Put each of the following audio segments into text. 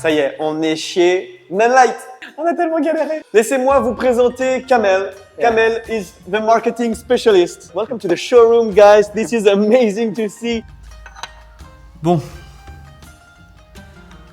ça y est, on est chez Nanlite. On a tellement galéré. Laissez-moi vous présenter Kamel. Kamel is the marketing specialist. Welcome to the showroom, guys. This is amazing to see. Bon,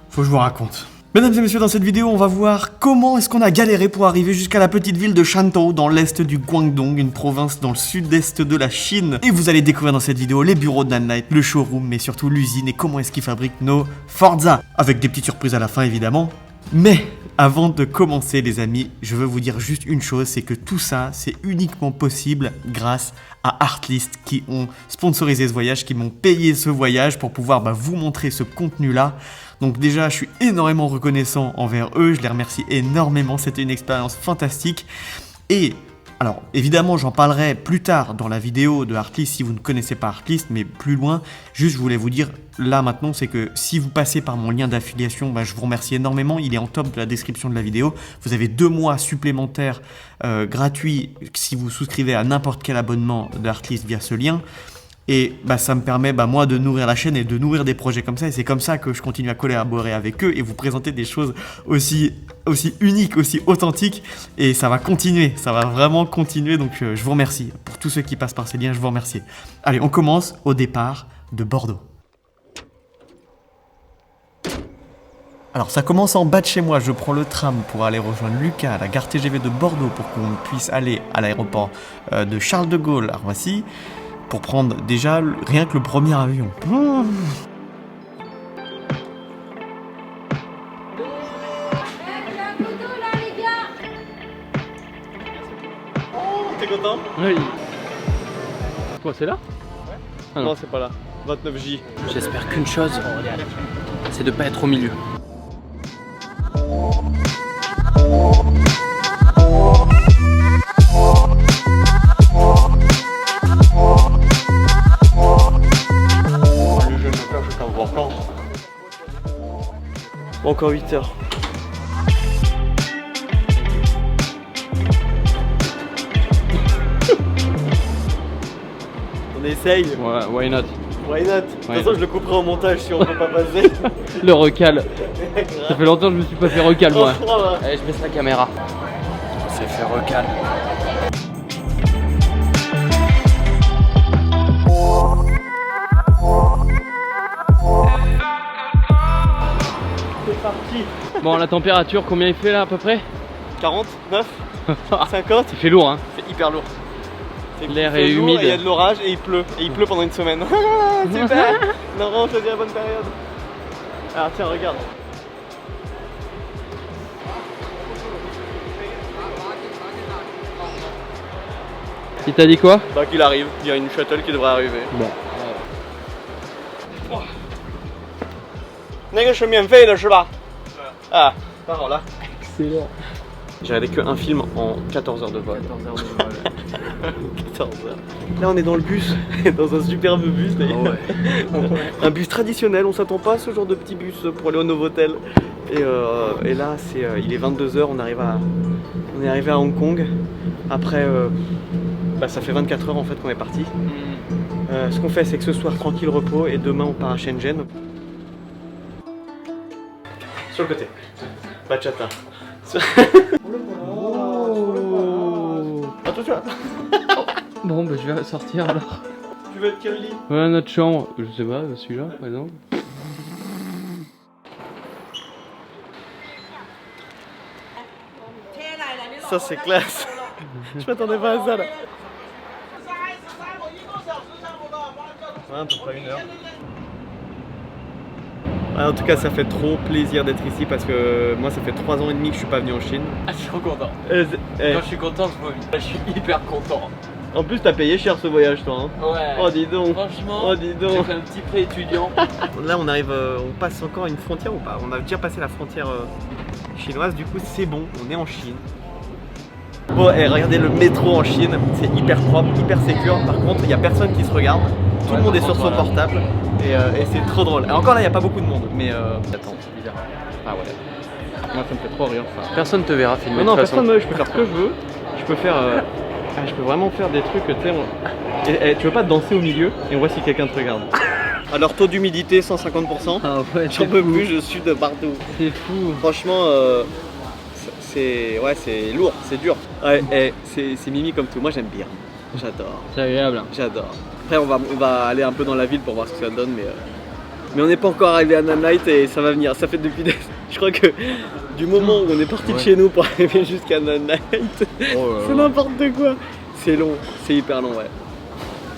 faut que je vous raconte. Mesdames et messieurs, dans cette vidéo, on va voir comment est-ce qu'on a galéré pour arriver jusqu'à la petite ville de Shantou, dans l'est du Guangdong, une province dans le sud-est de la Chine. Et vous allez découvrir dans cette vidéo les bureaux de Nanlite, le showroom, mais surtout l'usine et comment est-ce qu'ils fabriquent nos Forza. Avec des petites surprises à la fin, évidemment. Mais avant de commencer, les amis, je veux vous dire juste une chose, c'est que tout ça, c'est uniquement possible grâce à Artlist qui ont sponsorisé ce voyage, qui m'ont payé ce voyage pour pouvoir vous montrer ce contenu-là. Donc déjà, je suis énormément reconnaissant envers eux, je les remercie énormément, c'était une expérience fantastique. Et alors, évidemment, j'en parlerai plus tard dans la vidéo de Artlist si vous ne connaissez pas Artlist, mais plus loin, juste je voulais vous dire là maintenant, c'est que si vous passez par mon lien d'affiliation, je vous remercie énormément, il est en top de la description de la vidéo. Vous avez 2 mois supplémentaires gratuits si vous souscrivez à n'importe quel abonnement d'Artlist via ce lien. Et ça me permet, moi, de nourrir la chaîne et de nourrir des projets comme ça. Et c'est comme ça que je continue à collaborer avec eux et vous présenter des choses aussi uniques, aussi authentiques. Et ça va continuer, ça va vraiment continuer. Donc, je vous remercie. Pour tous ceux qui passent par ces liens, je vous remercie. Allez, on commence au départ de Bordeaux. Alors, ça commence en bas de chez moi. Je prends le tram pour aller rejoindre Lucas à la gare TGV de Bordeaux pour qu'on puisse aller à l'aéroport de Charles de Gaulle à Roissy. Pour prendre déjà rien que le premier avion. Oh, t'es content? Oui. Quoi, c'est là? Ah non, c'est pas là. 29J. J'espère qu'une chose, c'est de pas être au milieu. Encore 8 heures. On essaye. Ouais, why not? Why not? De toute façon, je le couperai au montage si on peut pas passer. Le recal. Ça fait longtemps que je me suis pas fait recal, moi. Allez, je baisse la caméra. C'est fait recal. C'est parti. Bon, la température, combien il fait là à peu près? 49, 50. Il fait lourd, hein. C'est hyper lourd. L'air est humide. Il y a de l'orage et il pleut. Et il pleut pendant une semaine. Super. Laurent, on choisit la bonne période. Alors tiens, regarde. Il t'a dit quoi? Qu'il arrive. Il y a une shuttle qui devrait arriver. Bon. 那个是免费的是吧？啊，太好了。 Excellent. J'ai regardé qu'un film en 14 heures de vol. 14 heures. Là on est dans le bus, dans un superbe bus d'ailleurs. Un bus traditionnel, on s'attend pas à ce genre de petit bus pour aller au Novotel. Et là il est 22 h, on est arrivé à Hong Kong. Après ça fait 24 heures en fait qu'on est parti. Ce qu'on fait c'est que ce soir tranquille repos et demain on part à Shenzhen. Sur le côté. Bachata. Attention. Bon, je vais sortir alors. Tu veux être quel lit? Ouais, notre chambre. Je sais pas, celui-là par exemple. Ça c'est classe. Je m'attendais pas à ça là. Ouais, à peu près 1 heure. En tout cas, ça fait trop plaisir d'être ici parce que moi, ça fait 3 ans et demi que je suis pas venu en Chine. Ah, je suis trop content. Quand je suis content, je vois vite. Je suis hyper content. En plus, t'as payé cher ce voyage, toi. Hein. Ouais. Oh, dis donc. Franchement, oh, dis donc. j'ai fait un petit prêt étudiant. Là, on arrive, on passe encore une frontière ou pas? On a déjà passé la frontière chinoise, du coup, c'est bon, on est en Chine. Bon, regardez le métro en Chine, c'est hyper propre, hyper sécure. Par contre, il n'y a personne qui se regarde. Tout le monde est sur son portable et c'est trop drôle. Et encore là, il n'y a pas beaucoup de monde, mais Attends, c'est bizarre. Ah ouais. Moi, ça me fait trop rire ça. Personne te verra filmer. Non, personne me. Je peux faire ce que je veux. Je peux faire. Je peux vraiment faire des trucs, tu sais. Tu veux pas danser au milieu et on voit si quelqu'un te regarde. Alors taux d'humidité 150%. Ah ouais, J'en peux plus, je suis de partout. C'est fou. Franchement, c'est lourd, c'est dur. Ouais, c'est Mimi comme tout. Moi j'aime bien. J'adore. C'est agréable. J'adore. Après on va aller un peu dans la ville pour voir ce que ça donne, mais on n'est pas encore arrivé à Nanlite et ça va venir. Ça fait depuis des... Je crois que du moment où on est parti de chez nous pour arriver jusqu'à Nanlite, c'est n'importe quoi. C'est long, c'est hyper long, ouais.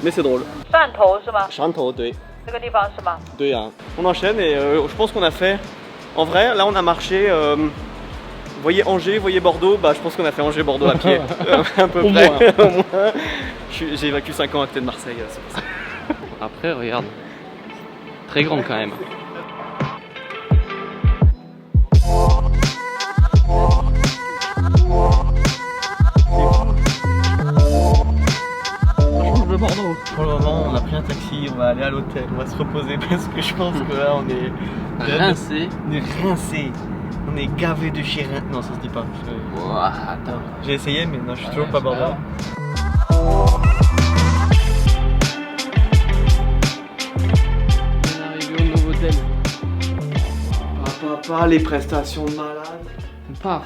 Mais c'est drôle. 汕头是吗？ Chanto, oui. 这个地方是吗？ Deux, hein. On enchaîne et je pense qu'on a fait. En vrai, là on a marché. Vous voyez Angers, vous voyez Bordeaux, bah je pense qu'on a fait Angers-Bordeaux à pied. À peu près. Au moins. J'ai vécu 5 ans à côté de Marseille, c'est pour ça. Après, regarde. Très grand quand même. Bordeaux. Pour le moment, on a pris un taxi, on va aller à l'hôtel, on va se reposer parce que je pense que là on est Rincé. On est rincé. On est gavé de chez rien. Non, ça se dit pas. Attends. J'ai essayé, mais non, je suis toujours pas Bordeaux. On est arrivé au nouveau hôtel. Papa, les prestations de malade. Paf.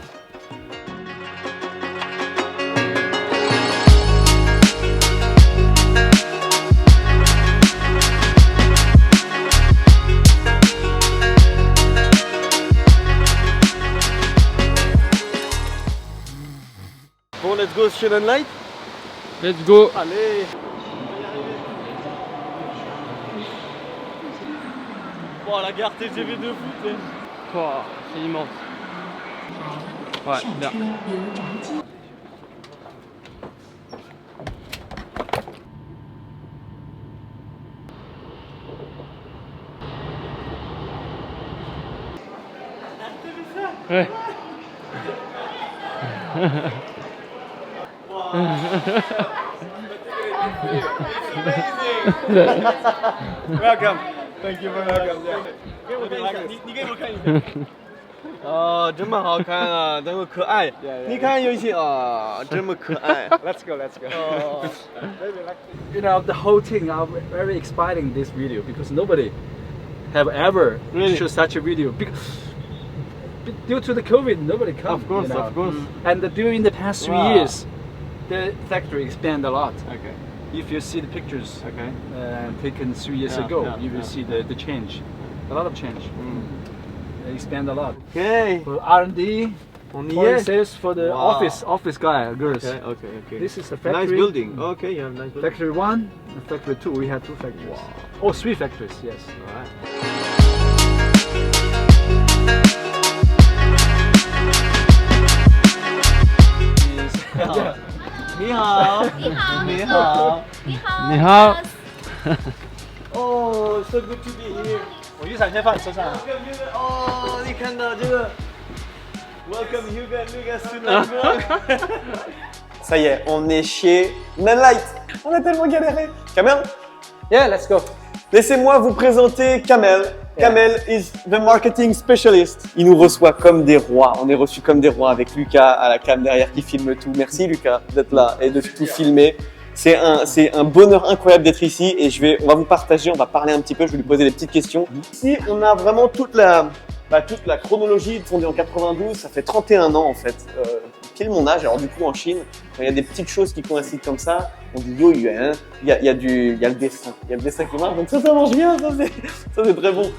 Bon, let's go chez Nanlite. Let's go. Allez. Bon, la gare TGV de foot. Oh, c'est immense. Ouais, bien. Ouais. Welcome. Thank you very much. 你给我看一下。这么好看啊，这么可爱。你看有一些啊，这么可爱。Let's go, let's go. You know, the whole thing are very exciting this video because nobody have ever shoot such a video. Due to the COVID, nobody come. Of course, you know. of course. And during the past 3 Wow. years, the factory expanded a lot. Okay. If you see the pictures Okay. taken 3 years Yeah, ago, yeah, you will yeah. see the change. A lot of change. They expand a lot. Okay. For R&D, On y for est. sales, for the Wow. office guy, girls. Okay, okay, okay. This is the factory. Nice building. Okay, yeah, nice building. Factory 1 and Factory 2. We had 2 factories. Oh, 3 factories, yes. Alright. Yeah. 你好。你好。你好。 Oh, so good to be here. 我雨伞先放你车上。 Welcome Hugo. Oh, 你看到这个 Welcome Hugo and Lucas to Nanlite. Ça y est, on est chez Nanlite. On a tellement galéré. Kamel, Yeah, let's go. laissez-moi vous présenter Kamel. Kamel is the marketing specialist. Il nous reçoit comme des rois. On est reçus comme des rois avec Lucas à la cam derrière qui filme tout. Merci Lucas d'être là et de tout filmer. C'est un bonheur incroyable d'être ici et on va vous partager, on va parler un petit peu, je vais lui poser des petites questions. Ici, on a vraiment toute la chronologie fondée en 92, ça fait 31 ans en fait, pile mon âge. Alors du coup en Chine, quand il y a des petites choses qui coïncident comme ça, on dit yo yuan, il y a le dessin, qui marche, donc ça marche bien, ça c'est très bon.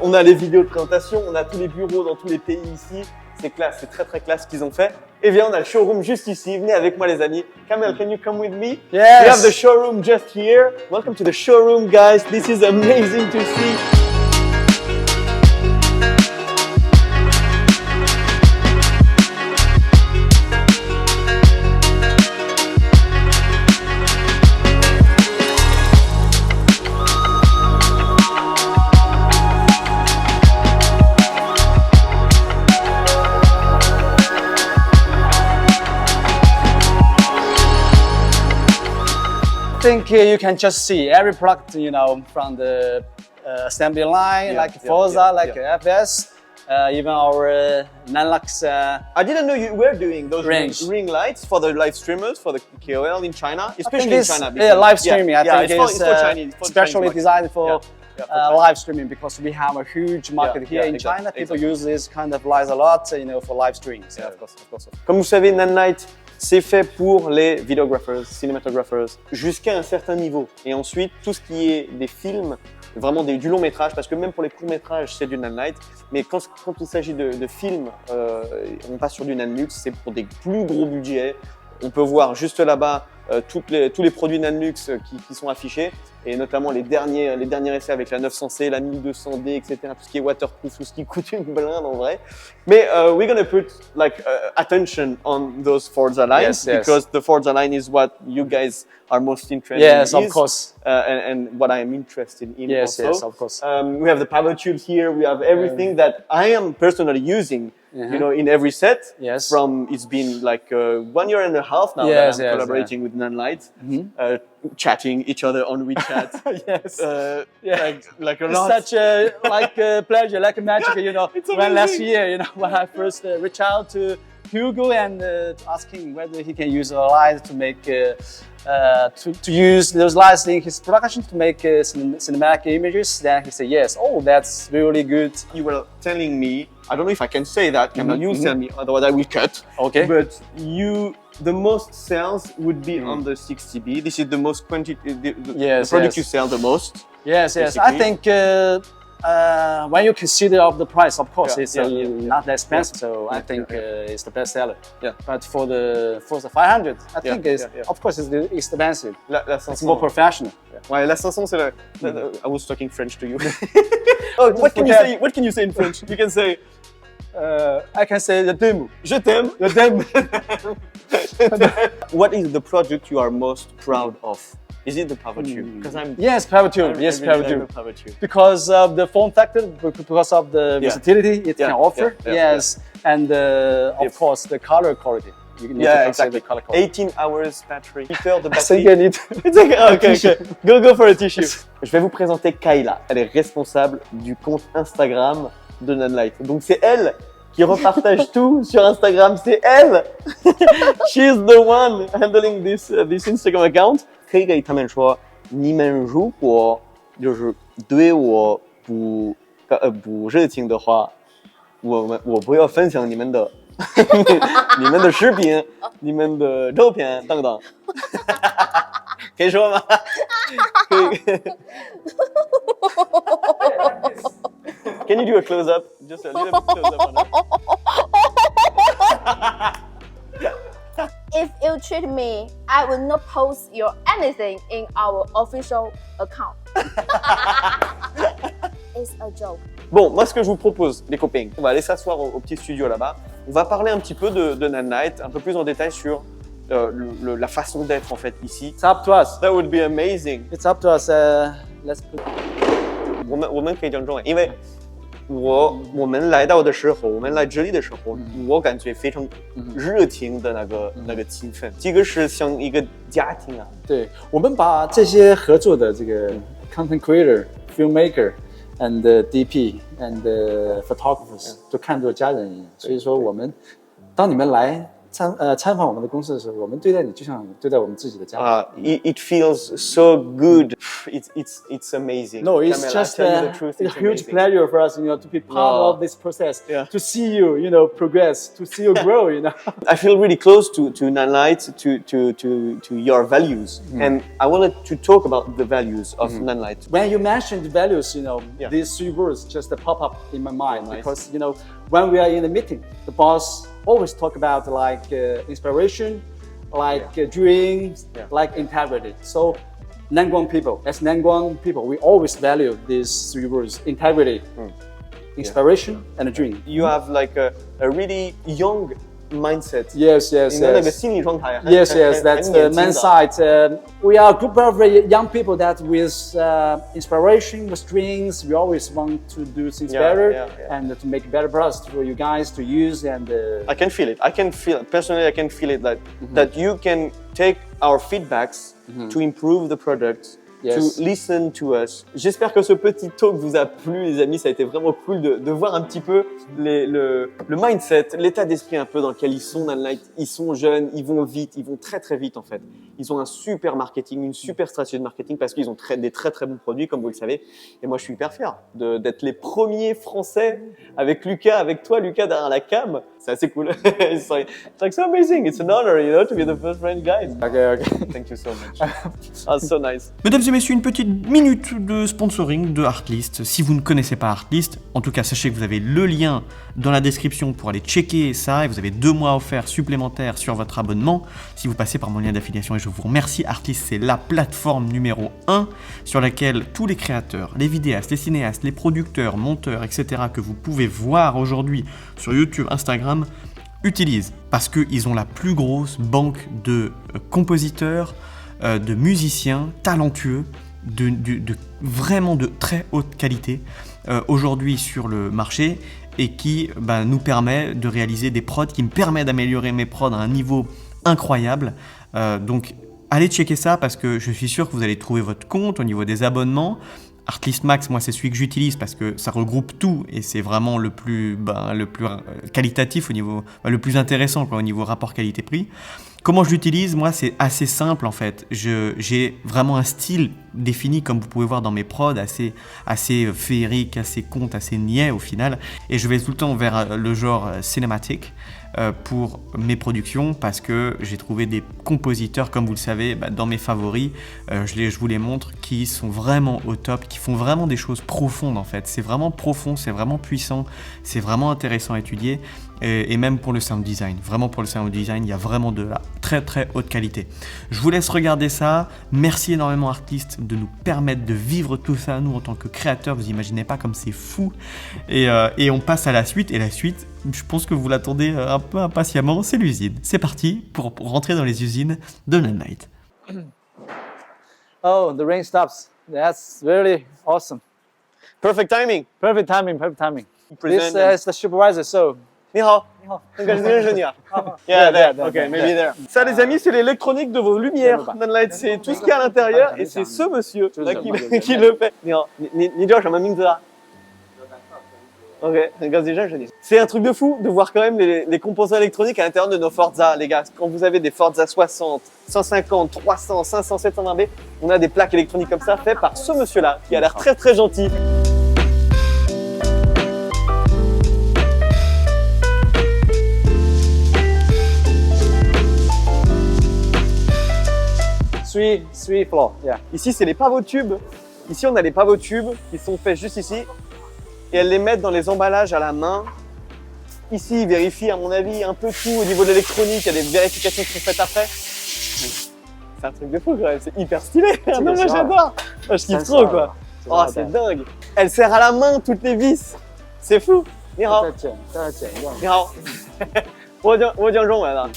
On a les vidéos de présentation, on a tous les bureaux dans tous les pays ici. C'est classe, c'est très très classe ce qu'ils ont fait. Et bien on a le showroom juste ici, venez avec moi les amis. Kamel, can you come with me? Yes. We have the showroom just here. Welcome to the showroom guys, this is amazing to see. I think you can just see every product, you know, from the assembly line, like Forza, FS, even our Nanlux. I didn't know you were doing those Range. ring lights for the live streamers, for the KOL in China, I think especially in it's China. live streaming. I think it's for it's Chinese. It's for specially Chinese designed for live streaming because we have a huge market here in China. People use this kind of lights a lot, for live streaming. So. Yeah, of course. Comme vous savez, Nanlite, c'est fait pour les videographers, cinematographers, jusqu'à un certain niveau. Et ensuite, tout ce qui est des films, vraiment du long métrage, parce que même pour les courts métrages, c'est du Nanlite. Mais quand il s'agit de films, on passe sur du Nanlux, c'est pour des plus gros budgets. On peut voir juste là-bas tous les produits Nanlux qui sont affichés, et notamment les derniers essais avec la 900C, la 1200D, etc. Tout ce qui est waterproof, tout ce qui coûte une blinde en vrai. Mais we're gonna put attention on those Forza lines, because the Forza line is what you guys are most interested in. Yes, of course. And what I am interested in also. Yes, of course. We have the power tubes here. We have everything that I am personally using. In every set. Yes. From it's been like 1 year and a half now that I'm collaborating with Nanlite, chatting each other on WeChat. Like a lot. It's such a pleasure, like a magic. When last year, when I first reached out to Hugo and asked him whether he can use a light to make to use those lights in his production to make cinematic images. Then he said yes. Oh, that's really good. You were telling me, I don't know if I can say that, you tell me, otherwise I will cut. Okay. But the most sales would be on the 60B. This is the most quantity, the product you sell the most. Yes. I think when you consider of the price, of course, it's not that expensive. So I think it's the best seller. Yeah. But for the 500, I think of course it's expensive. It's more professional. Ouais, la 500 c'est la. I was talking French to you. Oh, what can you say? What can you say in French? You can say. I can say je t'aime. Je t'aime. Je t'aime. What is the product you are most proud of? Is it the power tube? Because Yes, power tube. Yes, really power tube. Because of the form factor, because of the versatility it can offer. And of course the color quality. You need to exactly. The color quality. 18 hours battery. 8 heures de I think batterie. I need. It's okay. Go for a tissue. Je vais vous présenter Kayla. Elle est responsable du compte Instagram de Nanlite. Donc c'est elle qui repartage tout sur Instagram. C'est elle. She's the one handling this Instagram account. 可以给他们说，你们如果就是对我不热情的话，我不要分享你们的你们的视频、你们的照片等等。可以说吗？可以。Can you do a close up? Just a little bit close up on her. If you treat me, I will not post your anything in our official account. It's a joke. Bon, moi ce que je vous propose, les copains, on va aller s'asseoir au petit studio là-bas. On va parler un petit peu de Nanlite, un peu plus en détail sur la façon d'être en fait ici. It's up to us. That would be amazing. It's up to us. Let's put. 我们可以讲中文，因为我们来到的时候，我们来这里的时候，我感觉非常热情的那个气氛，这个是像一个家庭啊。对，我们把这些合作的这个 content creator, filmmaker, and DP and photographers 都看作家人一样。所以说，我们当你们来参访我们的公司的时候，我们对待你就像对待我们自己的家人。It feels so good. It's amazing. No, it's Kamela, just tell you the truth, a it's huge amazing. pleasure for us, to be part of this process, to see you, progress, to see you grow, I feel really close to Nanlite, to your values, and I wanted to talk about the values of Nanlite. When you mentioned values, these 3 words just pop up in my mind because when we are in a meeting, the boss always talk about like inspiration, like dreams, like integrity. So Nanguang people, as Nanguang people, we always value these 3 words: integrity, inspiration, and a dream. You have like a really young mindset. Yes. 你的那个心理状态 Yes, that's the main side. We are a group of young people that with inspiration, with dreams, we always want to do things better and to make better products for you guys to use. And I can feel it. Personally, I can feel it that you can take our feedbacks to improve the product Yes. to listen to us. J'espère que ce petit talk vous a plu, les amis. Ça a été vraiment cool de voir un petit peu le mindset, l'état d'esprit un peu dans lequel ils sont dans le night. Ils sont jeunes, ils vont vite, ils vont très très vite en fait. Ils ont un super marketing, une super stratégie de marketing parce qu'ils ont des très très bons produits, comme vous le savez. Et moi, je suis hyper fier d'être les premiers Français avec Lucas, avec toi, Lucas, derrière la cam. C'est assez cool. It's like so amazing. It's an honor, you know, to be the first French guys. Okay. Thank you so much. That's so nice. Mesdames et messieurs, une petite minute de sponsoring de Artlist. Si vous ne connaissez pas Artlist, en tout cas, sachez que vous avez le lien dans la description pour aller checker ça et vous avez 2 mois offerts supplémentaires sur votre abonnement si vous passez par mon lien d'affiliation et je vous remercie. Artlist, c'est la plateforme numéro 1 sur laquelle tous les créateurs, les vidéastes, les cinéastes, les producteurs, monteurs, etc. que vous pouvez voir aujourd'hui sur YouTube, Instagram, utilisent parce qu'ils ont la plus grosse banque de compositeurs, de musiciens talentueux, vraiment de très haute qualité aujourd'hui sur le marché et qui nous permet de réaliser des prods, qui me permet d'améliorer mes prods à un niveau incroyable. Donc allez checker ça parce que je suis sûr que vous allez trouver votre compte au niveau des abonnements. Artlist Max, moi c'est celui que j'utilise parce que ça regroupe tout et c'est vraiment le plus qualitatif au niveau, le plus intéressant quoi, au niveau rapport qualité-prix. Comment je l'utilise? Moi c'est assez simple en fait. J'ai vraiment un style défini comme vous pouvez voir dans mes prods, assez féerique, assez conte, assez niais au final. Et je vais tout le temps vers le genre cinématique pour mes productions parce que j'ai trouvé des compositeurs, comme vous le savez, dans mes favoris, je vous les montre, qui sont vraiment au top, qui font vraiment des choses profondes en fait. C'est vraiment profond, c'est vraiment puissant, c'est vraiment intéressant à étudier. Et même pour le sound design, vraiment pour le sound design, il y a vraiment de la très très haute qualité. Je vous laisse regarder ça. Merci énormément Artlist de nous permettre de vivre tout ça, nous en tant que créateurs, vous imaginez pas comme c'est fou. Et on passe à la suite, et la suite, je pense que vous l'attendez un peu impatiemment, c'est l'usine. C'est parti pour rentrer dans les usines de Nanlite. Oh, the rain stops. That's really awesome. Perfect timing. Perfect timing. This Present is the supervisor, so. 你好，很高兴认识你啊。Yeah, there. Okay, maybe there. Ça, les amis, c'est l'électronique de vos lumières. Nanlite, c'est tout ce qu'il y a à l'intérieur et c'est ce monsieur là qui le fait. 你好，你叫什么名字啊？Ok, c'est un truc de fou de voir quand même les composants électroniques à l'intérieur de nos Forza, les gars. Quand vous avez des Forza 60, 150, 300, 500, 720B, on a des plaques électroniques comme ça faites par ce monsieur-là qui a l'air très très gentil. Three floor, yeah. Ici, c'est les pavotubes. Ici, on a les pavotubes qui sont faits juste ici. Et elles les mettent dans les emballages à la main. Ici, ils vérifient, à mon avis, un peu tout au niveau de l'électronique. Il y a des vérifications qui sont faites après. C'est un truc de fou quand même, c'est hyper stylé. Non, moi j'adore. Je kiffe trop quoi. Oh, c'est dingue. Elle serre à la main toutes les vis. C'est fou. 你好，你好。我讲中文了。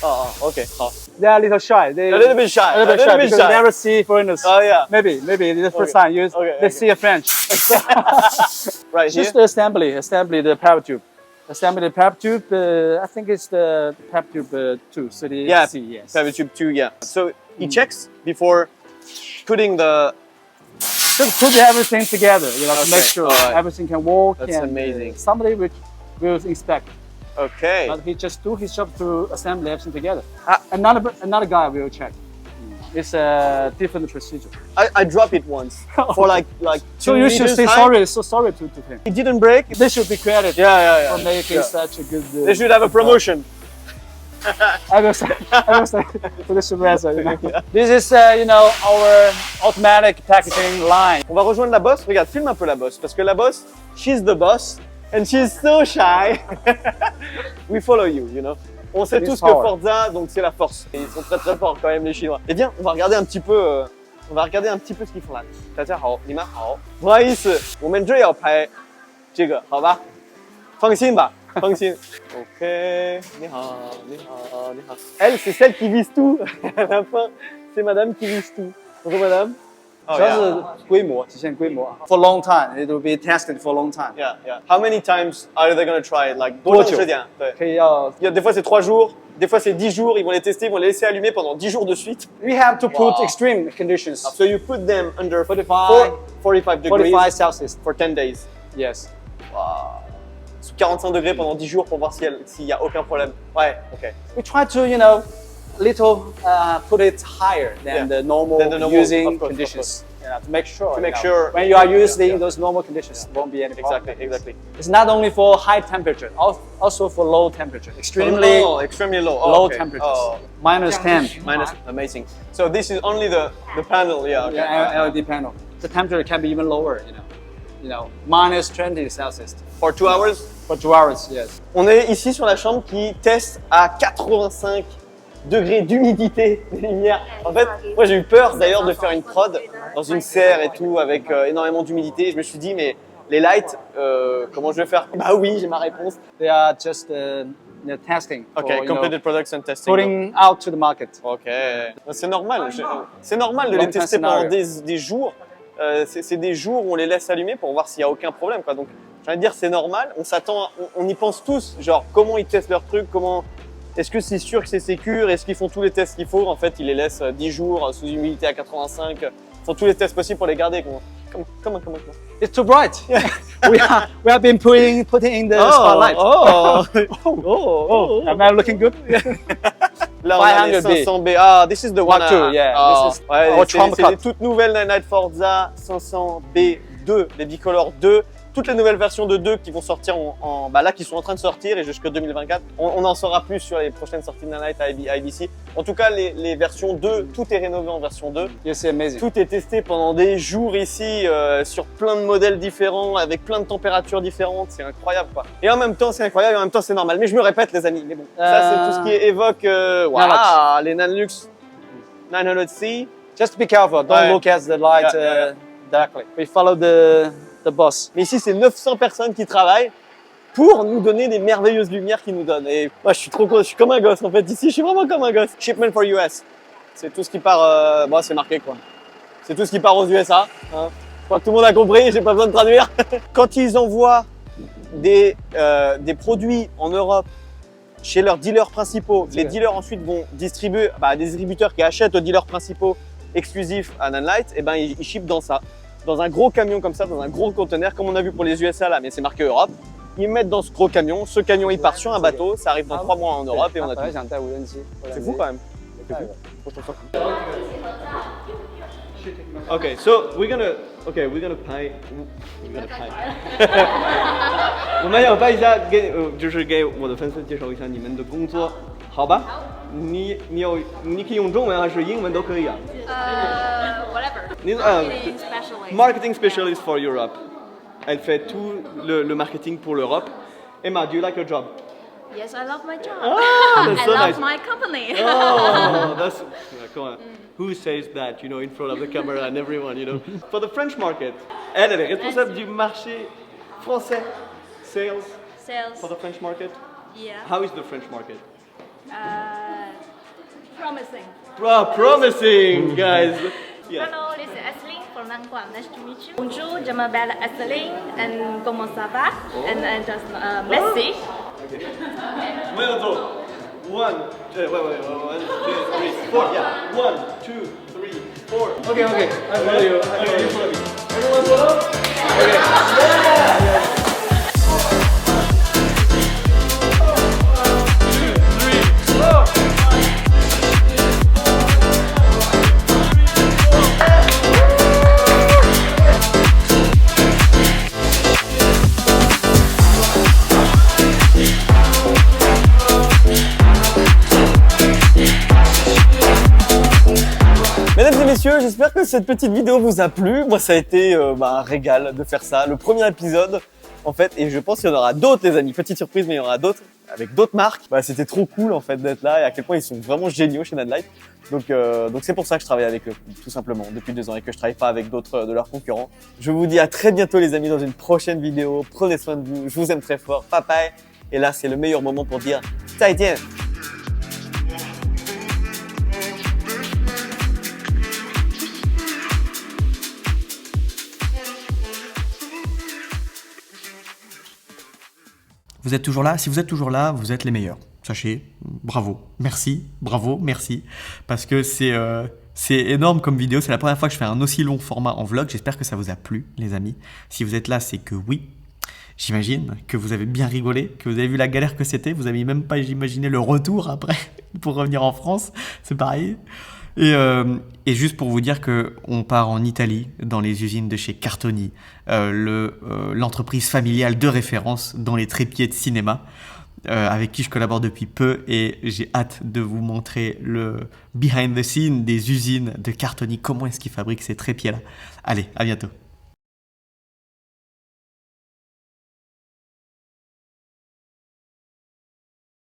哦 ，OK， 好。 They are a little shy. They A little bit shy. A little bit shy because they never see foreigners. Oh yeah. Maybe the first time they see a French. Right here. Just the assembly the power tube. Assembly the power tube. I think it's the power tube 2. So the Yeah. C, yes. Pavotube 2. Yeah. So he checks before putting the. Just put everything together, you know, to make sure everything can work. That's and, amazing. Somebody will inspect. Okay. But he just do his job to assemble everything together. Another guy will check. It's a different procedure. I dropped it once for like 2 So you should meters say high. sorry. So sorry to him. It didn't break. They should be credited Yeah. for making such a good. They should have a promotion. I will say to the supervisor. You know. This is our automatic packaging line. On va rejoindre la boss. Regarde, filme un peu la boss parce que la boss, she's the boss and she's so shy. We follow you, you know. On sait tous que Forza, donc c'est la force. Et ils sont très très forts quand même les Chinois. Eh bien, on va regarder un petit peu ce qu'ils font là. 大家好，你们好。不好意思，我们这要拍这个，好吧？放心吧，放心。OK， 你好，你好，你好。Elle, c'est celle qui vise tout. À la fin, c'est madame qui vise tout. Bonjour madame. Oh, 主要是规模，体现规模。For a long time, it will be tested for a long time. Yeah, yeah. How many times are they gonna try it? Like 多久？时间？对。可以要。Des fois c'est 3 jours, des fois c'est 10 jours. Ils vont les tester, ils vont les laisser allumer pendant 10 jours de suite. We have to put extreme conditions. So you put them under 45 45 degrees 45 Celsius. for 10 days. Yes. Sous 45 degrés pendant 10 jours pour voir s'il y a aucun problème. Ouais, ok. We try to, little put it higher than the normal using of course, conditions. Yeah, to make sure. To make sure. When you are using those normal conditions, there won't be any problem. Exactly. It's not only for high temperature, also for low temperature. Extremely low. low temperatures. Minus 10. Amazing. So this is only the panel, yeah. Okay. Yeah, LED panel. The temperature can be even lower, minus 20 Celsius. For 2 hours. For 2 hours, yes. On est ici sur la chambre qui teste à 85 degrés d'humidité des lumières. En fait, moi j'ai eu peur d'ailleurs de faire une prod dans une serre et tout avec énormément d'humidité. Je me suis dit mais les lights, comment je vais faire? Bah oui, j'ai ma réponse. They are just testing. Okay, completed production testing. Putting out to the market. Ok, c'est normal. C'est normal de les tester pendant des jours. C'est des jours où on les laisse allumer pour voir s'il n'y a aucun problème, quoi. Donc, j'ai envie de dire, c'est normal. On s'attend, on y pense tous. Genre, comment ils testent leur truc, est-ce que c'est sûr que c'est sécure? Est-ce qu'ils font tous les tests qu'il faut? En fait, ils les laissent 10 jours sous humidité à 85. Ils font tous les tests possibles pour les garder. Comment? It's too bright. we have been putting in the spotlight. Am I looking good? Là, on a les 500B. Ah, this is the one. Mark II, yeah. This is our trump c'est les toutes nouvelles Night Forza 500B2, les Bicolor 2. Toutes les nouvelles versions de 2 qui vont sortir là, qui sont en train de sortir et jusqu'en 2024. On en saura plus sur les prochaines sorties de Nanlite à IBC. En tout cas, les versions 2, tout est rénové en version 2. Yes, c'est amazing. Tout est testé pendant des jours ici, sur plein de modèles différents, avec plein de températures différentes. C'est incroyable, quoi. Et en même temps, c'est incroyable, et en même temps, c'est normal. Mais je me répète, les amis. Mais bon, ça, c'est tout ce qui évoque les Nanlux 900C. Just be careful. Don't look at the light directly. We follow the boss. Mais ici, c'est 900 personnes qui travaillent pour nous donner des merveilleuses lumières qu'ils nous donnent. Et moi, je suis trop content, je suis comme un gosse en fait. Ici, je suis vraiment comme un gosse. Shipment for US. C'est tout ce qui part. Bon, c'est marqué quoi. C'est tout ce qui part aux USA. Hein. Je crois que tout le monde a compris, j'ai pas besoin de traduire. Quand ils envoient des produits en Europe chez leurs dealers principaux, les dealers ensuite vont distribuer des distributeurs qui achètent aux dealers principaux exclusifs à Nanlite, et ben ils shippent dans ça. Dans un gros camion comme ça, dans un gros conteneur, comme on a vu pour les USA là, mais c'est marqué Europe. Ils mettent dans ce gros camion, ce camion il part sur un bateau, ça arrive dans 3 mois en Europe et on a tout. C'est fou quand même. Okay, so we're gonna pay. 我们要把一下就是给我的粉丝介绍一下你们的工作，好吧？你可以用中文还是英文都可以啊。Whatever. Marketing specialist for Europe. Elle fait tout le marketing pour l'Europe. Emma, do you like your job? Yes, I love my job. That's I so love nice. my company. Oh, that's come on. Who says that, in front of the camera and everyone, For the French market, elle est responsable du marché français. Sales for the French market. Yeah. How is the French market? Promising. Promising, guys. Yeah. Hello, this is Aisling from Nangguan. Nice to meet you. Bonjour, je m'appelle Aisling and comment ça va? And just merci. Well, 1, 2, 3, 4. Yeah, 1, 2, 3, 4. Okay. I follow you. Everyone follow? Okay. Yeah. 2, 3, 4. Mesdames et messieurs, j'espère que cette petite vidéo vous a plu. Moi, ça a été un régal de faire ça. Le premier épisode, en fait, et je pense qu'il y en aura d'autres, les amis. Petite surprise, mais il y en aura d'autres avec d'autres marques. C'était trop cool, en fait, d'être là et à quel point ils sont vraiment géniaux chez Nanlite. Donc c'est pour ça que je travaille avec eux, tout simplement, depuis 2 ans et que je travaille pas avec d'autres de leurs concurrents. Je vous dis à très bientôt, les amis, dans une prochaine vidéo. Prenez soin de vous. Je vous aime très fort. Bye. Et là, c'est le meilleur moment pour dire 再见. Vous êtes toujours là? Si vous êtes toujours là, vous êtes les meilleurs. Sachez, bravo, merci, bravo, merci. Parce que c'est énorme comme vidéo. C'est la première fois que je fais un aussi long format en vlog. J'espère que ça vous a plu, les amis. Si vous êtes là, c'est que oui. J'imagine que vous avez bien rigolé, que vous avez vu la galère que c'était. Vous n'avez même pas imaginé le retour après pour revenir en France. C'est pareil. Et juste pour vous dire qu'on part en Italie, dans les usines de chez Cartoni, l'entreprise familiale de référence dans les trépieds de cinéma, avec qui je collabore depuis peu, et j'ai hâte de vous montrer le behind the scene des usines de Cartoni, comment est-ce qu'ils fabriquent ces trépieds-là. Allez, à bientôt.